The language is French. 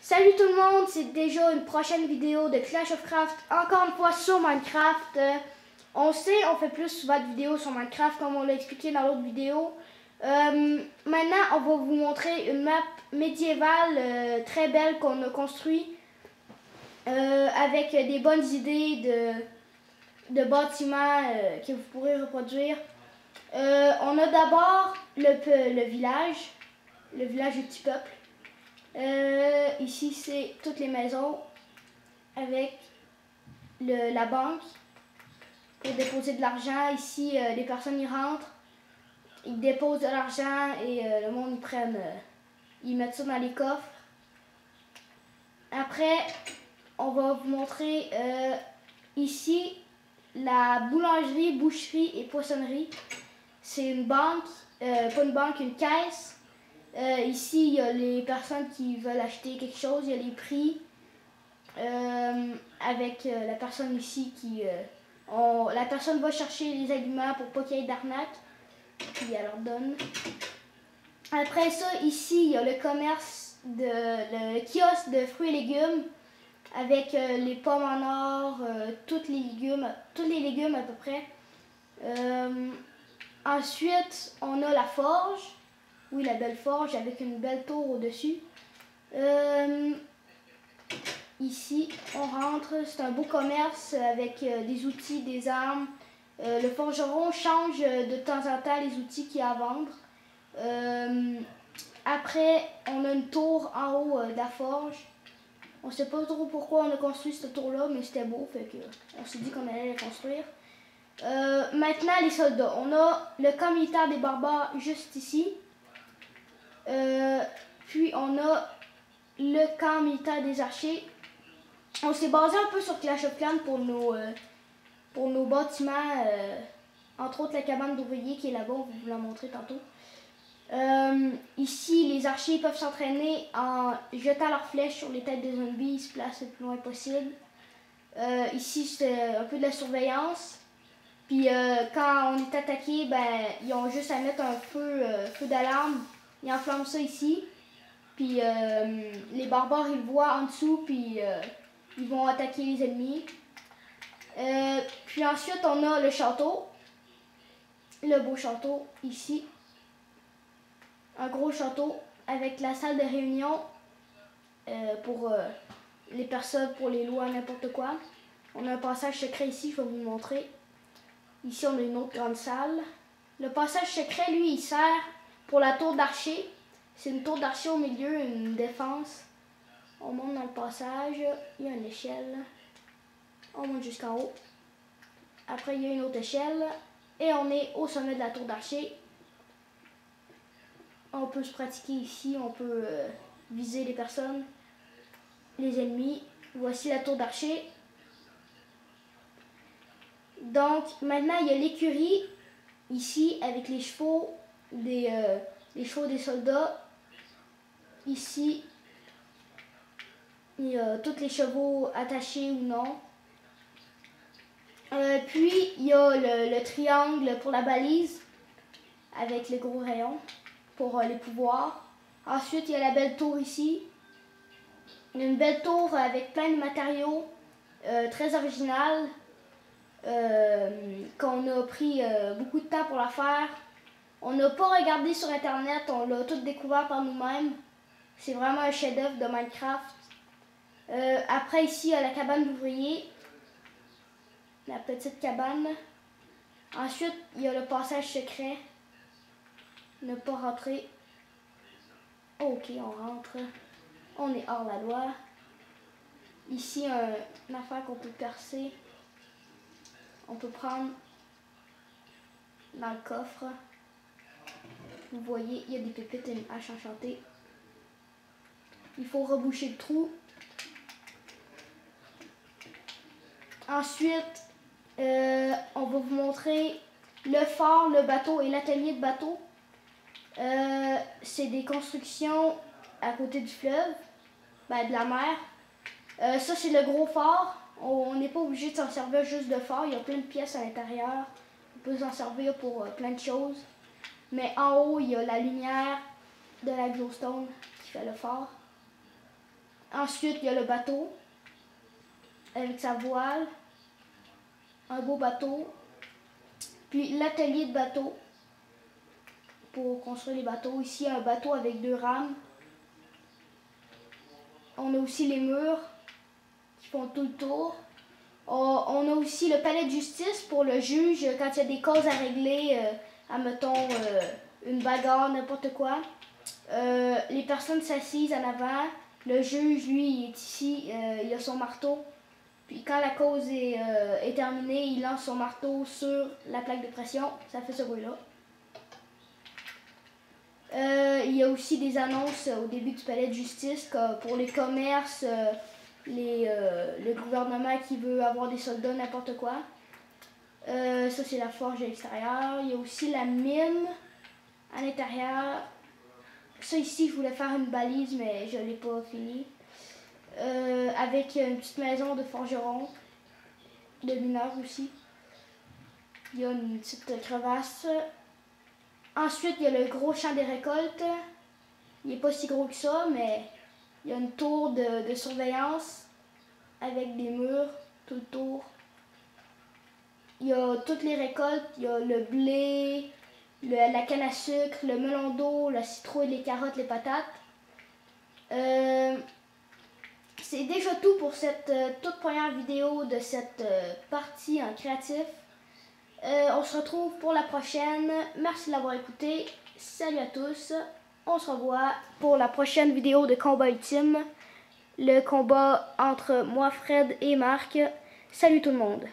Salut tout le monde, c'est déjà une prochaine vidéo de Clash of Craft, encore une fois sur Minecraft. On sait, on fait plus souvent de vidéos sur Minecraft comme on l'a expliqué dans l'autre vidéo. Maintenant, on va vous montrer une map médiévale très belle qu'on a construite avec des bonnes idées de bâtiments que vous pourrez reproduire. On a d'abord le village du petit peuple. Ici, c'est toutes les maisons avec la banque pour déposer de l'argent. Ici, les personnes y rentrent, ils déposent de l'argent et le monde ils prennent, ils mettent ça dans les coffres. Après, on va vous montrer ici la boulangerie, boucherie et poissonnerie. C'est une banque, pas une banque, une caisse. Ici, il y a les personnes qui veulent acheter quelque chose, il y a les prix. Avec la personne ici qui... la personne va chercher les aliments pour pas qu'il y ait d'arnaque. Puis elle leur donne. Après ça, ici, il y a le commerce, le kiosque de fruits et légumes. Avec les pommes en or, tous les légumes à peu près. Ensuite, on a la forge. Oui, la belle forge avec une belle tour au-dessus. Ici, on rentre, c'est un beau commerce avec des outils, des armes. Le forgeron change de temps en temps les outils qu'il a à vendre. Après, on a une tour en haut de la forge. On ne sait pas trop pourquoi on a construit cette tour-là, mais c'était beau, fait que on s'est dit qu'on allait la construire. Maintenant, les soldats. On a le camp militaire des barbares juste ici. Puis on a le camp militaire des archers. On s'est basé un peu sur Clash of Clans pour nos bâtiments, entre autres la cabane d'ouvriers qui est là-bas, on va vous la montrer tantôt. Ici, les archers peuvent s'entraîner en jetant leurs flèches sur les têtes des zombies, ils se placent le plus loin possible. Ici, c'est un peu de la surveillance. Puis quand on est attaqué, ben, ils ont juste à mettre un feu d'alarme. Ils enflamment ça ici. Puis les barbares, ils le voient en dessous, puis ils vont attaquer les ennemis. Puis ensuite, on a le château. Le beau château, ici. Un gros château avec la salle de réunion pour les personnes, pour les lois, n'importe quoi. On a un passage secret ici, je vais vous le montrer. Ici, on a une autre grande salle. Le passage secret, lui, il sert pour la tour d'archer. C'est une tour d'archer au milieu, une défense. On monte dans le passage, il y a une échelle. On monte jusqu'en haut. Après, il y a une autre échelle. Et on est au sommet de la tour d'archer. On peut se pratiquer ici, on peut viser les personnes, les ennemis. Voici la tour d'archer. Donc, maintenant, il y a l'écurie, ici, avec les chevaux, les chevaux des soldats. Ici, il y a tous les chevaux attachés ou non. Puis, il y a le triangle pour la balise, avec les gros rayons, pour les pouvoirs. Ensuite, il y a la belle tour ici. Il y a une belle tour avec plein de matériaux, très original. Qu'on a pris beaucoup de temps pour la faire. On n'a pas regardé sur internet, on l'a tout découvert par nous-mêmes. C'est vraiment un chef-d'œuvre de Minecraft. Après ici, il y a la cabane d'ouvriers. La petite cabane. Ensuite, il y a le passage secret. Ne pas rentrer. Ok, on rentre. On est hors la loi. Ici, une affaire qu'on peut percer. On peut prendre dans le coffre. Vous voyez, il y a des pépites et une hache enchantée. Il faut reboucher le trou. Ensuite, on va vous montrer le phare, le bateau et l'atelier de bateau. C'est des constructions à côté du fleuve, ben, de la mer. Ça, c'est le gros phare. On n'est pas obligé de s'en servir juste de phare. Il y a plein de pièces à l'intérieur. On peut s'en servir pour plein de choses. Mais en haut, il y a la lumière de la glowstone qui fait le phare. Ensuite, il y a le bateau avec sa voile. Un beau bateau. Puis l'atelier de bateau pour construire les bateaux. Ici, un bateau avec 2 rames. On a aussi les murs qui font tout le tour. On a aussi le palais de justice pour le juge quand il y a des causes à régler, admettons une bagarre, n'importe quoi. Les personnes s'assisent en avant. Le juge, lui, il est ici, il a son marteau. Puis quand la cause est terminée, il lance son marteau sur la plaque de pression. Ça fait ce bruit-là. Il y a aussi des annonces au début du palais de justice pour les commerces, le gouvernement qui veut avoir des soldats, n'importe quoi. Ça, c'est la forge à l'extérieur. Il y a aussi la mine à l'intérieur. Ça, ici, je voulais faire une balise, mais je ne l'ai pas fini. Avec une petite maison de forgeron, de mineur aussi. Il y a une petite crevasse. Ensuite, il y a le gros champ des récoltes. Il n'est pas si gros que ça, mais il y a une tour de surveillance avec des murs tout le tour. Il y a toutes les récoltes. Il y a le blé, la canne à sucre, le melon d'eau, la citrouille, les carottes, les patates. C'est déjà tout pour cette toute première vidéo de cette partie en créatif. On se retrouve pour la prochaine. Merci de l'avoir écouté. Salut à tous. On se revoit pour la prochaine vidéo de combat ultime. Le combat entre moi, Fred et Marc. Salut tout le monde.